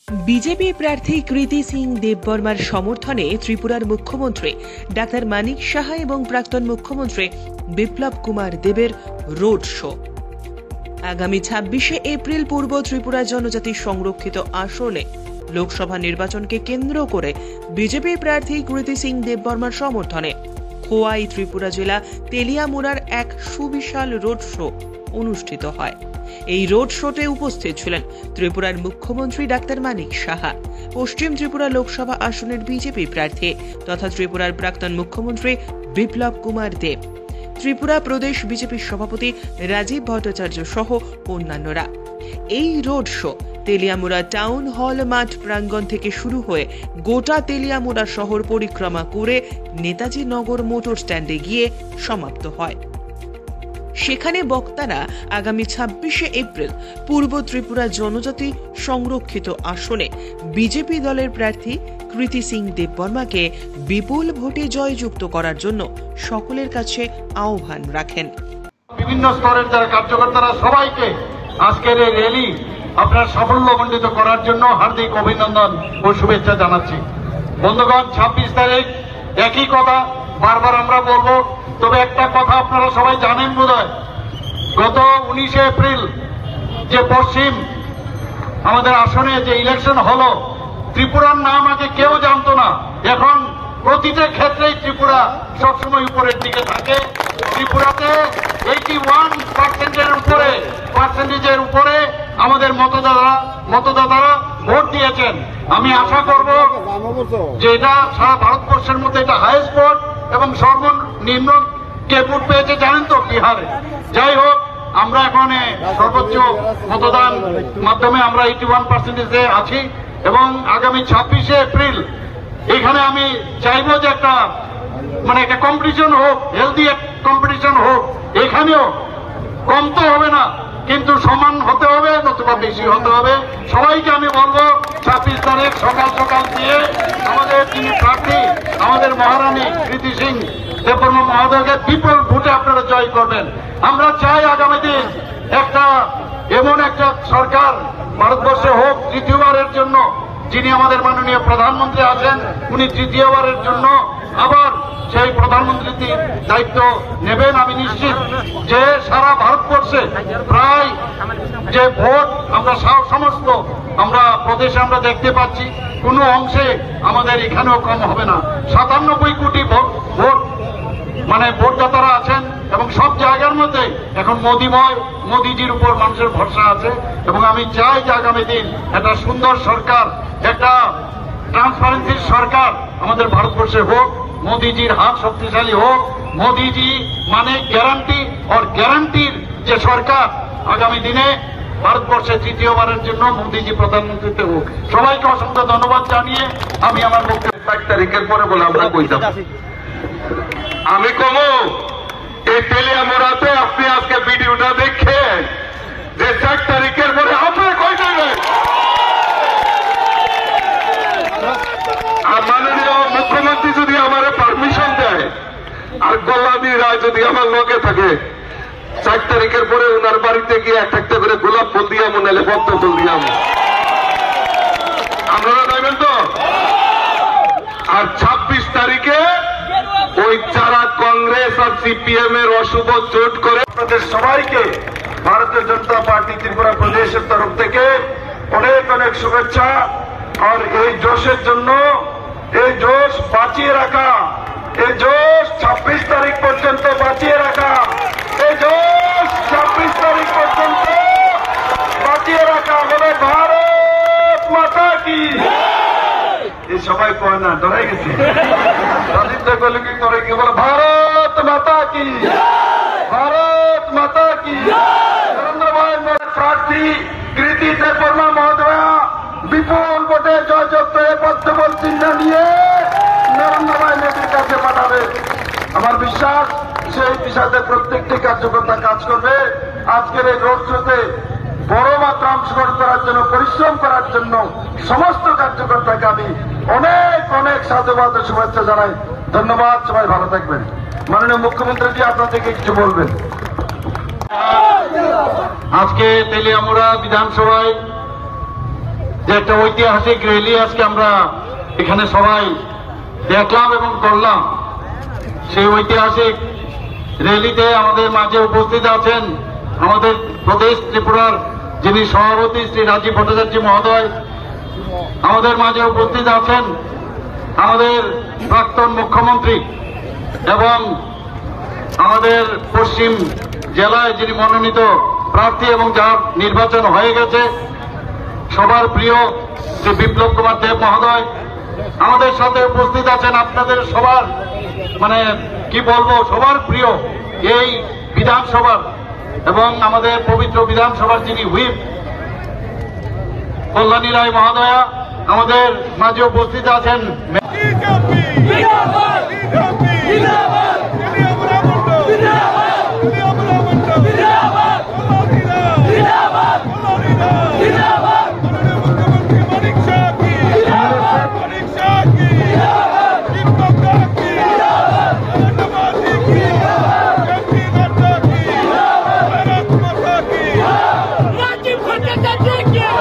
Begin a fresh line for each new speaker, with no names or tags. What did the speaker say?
BJP প্রার্থী কৃতি সিং দেববর্মার সমর্থনে ত্রিপুরার মুখ্যমন্ত্রী ডাক্তার মানিক সাহা এবং প্রাক্তন মুখ্যমন্ত্রী বিপ্লব কুমার দেবের রোড শো। আগামী ২৬শে এপ্রিল পূর্ব ত্রিপুরা জনজাতি সংরক্ষিত আসনে লোকসভা নির্বাচনকে কেন্দ্র করে বিজেপি প্রার্থী কৃতি সিং দেববর্মার সমর্থনে খোয়াই ত্রিপুরা জেলা তেলিয়ামুড়ার এক সুবিশাল রোড শো অনুষ্ঠিত হয়। এই রোড শোতে উপস্থিত ছিলেন ত্রিপুরার মুখ্যমন্ত্রী ডাক্তার মানিক সাহা, পশ্চিম ত্রিপুরা লোকসভা আসনের বিজেপি প্রার্থী তথা ত্রিপুরার প্রাক্তন মুখ্যমন্ত্রী বিপ্লব কুমার দেব, ত্রিপুরা প্রদেশ বিজেপির সভাপতি রাজীব ভট্টাচার্য সহ অন্যান্যরা। এই road show Teliamura town hall মাঠ প্রাঙ্গণ থেকে শুরু হয়ে গোটা তেলিয়ামুড়া শহর পরিক্রমা করে নেতাজি নগর মোটর স্ট্যান্ডে গিয়ে সমাপ্ত হয়। সেখানে বক্তারা আগামী ২৬শে এপ্রিল পূর্ব ত্রিপুরা জনজাতি সংরক্ষিত আসনে বিজেপি দলের প্রার্থী কৃতি সিং দেববর্মাকে বিপুল ভোটে জয়যুক্ত করার জন্য সকলের কাছে আহ্বান রাখেন।
বিভিন্ন স্তরের যারা কার্যকর্তারা সবাইকে আজকের এই র্যালি আপনার সাফল্যমণ্ডিত করার জন্য হার্দিক অভিনন্দন ও শুভেচ্ছা জানাচ্ছি। বন্ধুগণ, ২৬ তারিখ একই কথা বারবার আমরা বলবো, তবে একটা কথা আপনারা সবাই জানেন বোধহয়, গত ১৯শে এপ্রিল যে পশ্চিম আমাদের আসনে যে ইলেকশন হলো, ত্রিপুরার নাম আগে কেউ জানতো না। এখন প্রতিটা ক্ষেত্রেই ত্রিপুরা সবসময় উপরের দিকে থাকে। ত্রিপুরাতে 81% উপরে আমাদের মতদাতারা ভোট দিয়েছেন। আমি আশা করব যে এটা সারা ভারতবর্ষের মধ্যে এটা হাইয়েস্ট ভোট এবং সর্বনিম্ন কে ভোট পেয়েছে জানেন তো, বিহারে। যাই হোক, আমরা এখন সর্বোচ্চ মতদান মাধ্যমে আমরা 81%-এ আছি এবং আগামী ২৬শে এপ্রিল এখানে আমি চাইবো যে একটা কম্পিটিশন হোক, হেলদি কম্পিটিশন হোক। এখানেও কম তো হবে না, কিন্তু সমান হতে হবে, নতুবা বেশি হতে হবে। সবাইকে আমি বলবো ২৬ তারিখ সকাল সকাল দিয়ে আমাদের যিনি প্রার্থী আমাদের মহারানী কৃতি সিং দেববর্মা মহোদয়কে বিপুল ভোটে আপনারা জয় করবেন। আমরা চাই আগামী দিন এমন একটা সরকার ভারতবর্ষে হোক তৃতীয়বারের জন্য, যিনি আমাদের মাননীয় প্রধানমন্ত্রী আছেন উনি তৃতীয়বারের জন্য আবার সেই প্রধানমন্ত্রীর দায়িত্ব নেবেন। আমি নিশ্চিত যে সারা ভারতবর্ষে প্রায় যে ভোট আমরা সমস্ত প্রদেশে আমরা দেখতে পাচ্ছি, কোনো অংশে আমাদের এখানেও কম হবে না। ৯৭ কোটি ভোট ভোটদাতারা আছেন এবং সব জায়গার মধ্যে এখন মোদিজির উপর মানুষের ভরসা আছে। এবং আমি চাই যে আগামী দিন একটা সুন্দর সরকার, একটা ট্রান্সপারেন্সির সরকার আমাদের ভারতবর্ষে হোক, মোদিজির হাত শক্তিশালী হোক। মোদিজি মানে গ্যারান্টি, আর গ্যারান্টির যে সরকার আগামী দিনে ভারতবর্ষে তৃতীয়বারের জন্য মোদিজি প্রধানমন্ত্রীতে হোক। সবাইকে অসংখ্য ধন্যবাদ জানিয়ে আমি আমার বক্তব্য ৬ তারিখের পরে বলে আমরা কইতাম। আমি কমো এই তেলিয়ামুড়াতে আপনি আজকে ভিডিওটা দেখেন যে ৪ তারিখের পরে আপনি কই যাবেন। আর মাননীয় মুখ্যমন্ত্রী যদি আমার পারমিশন দেয় আর কল্যাণী রায় যদি আমার লগে থাকে, ৪ তারিখের পরে ওনার বাড়িতে গিয়ে একটা করে গোলাপ ফুল দিয়াম, নাহলে পদ্ম ফুল দিয়াম। আপনারা যাবেন তো? আর ২৬ তারিখে ওই যারা কংগ্রেস আর সিপিএম এর অশুভ জোট করে আপনাদের সবাইকে ভারতীয় জনতা পার্টি ত্রিপুরা প্রদেশের তরফ থেকে অনেক অনেক শুভেচ্ছা। আর এই জোশের জন্য, এই জোশ বাঁচিয়ে রাখা, এই জোশ ২৬ তারিখ পর্যন্ত বাঁচিয়ে রাখা, এই জোশ ২৬ তারিখ পর্যন্ত বাঁচিয়ে রাখা হলে ভারত মাতা কি। এই সবাই কয় না, ধরে গেছে ভারত মাতা কি, ভারত মাতা কি। নরেন্দ্র ভাই প্রার্থী কৃতি দেববর্মা মহোদয়া বিপুল ভোটে জয়যুক্ত পদ্মফুল চিহ্ন নিয়ে নরেন্দ্র ভাই নেত্রীর কাছে পাঠাবে। আমার বিশ্বাস সেই বিষয়ে প্রত্যেকটি কার্যকর্তা কাজ করবে। আজকের এই রোড শোতে বড় মাত্রা অংশগ্রহণ করার জন্য, পরিশ্রম করার জন্য সমস্ত কার্যকর্তাকে আমি অনেক অনেক সাধুবাদ ও শুভেচ্ছা জানাই। ধন্যবাদ, সবাই ভালো থাকবেন। মাননীয় মুখ্যমন্ত্রীজি আপনাদেরকে কিছু বলবেন। আজকে তেলিয়ামুড়া বিধানসভায় যে একটা ঐতিহাসিক র্যালি আজকে আমরা এখানে সবাই দেখলাম এবং করলাম। সেই ঐতিহাসিক র্যালিতে আমাদের মাঝে উপস্থিত আছেন আমাদের প্রদেশ ত্রিপুরার যিনি সভাপতি শ্রী রাজীব ভট্টাচার্য মহোদয়, আমাদের মাঝে উপস্থিত আছেন আমাদের প্রাক্তন মুখ্যমন্ত্রী এবং আমাদের পশ্চিম জেলায় যিনি মনোনীত প্রার্থী এবং যার নির্বাচন হয়ে গেছে সবার প্রিয় শ্রী বিপ্লব কুমার দেব মহোদয়। আমাদের সাথে উপস্থিত আছেন আপনাদের সবার মানে কি বলবো সবার প্রিয় এই বিধানসভার এবং আমাদের পবিত্র বিধানসভার যিনি হুইপ কল্যাণী রায় মহোদয়া। আমাদের মাঝে উপস্থিত আছেন
Rajiv Bhattacharya!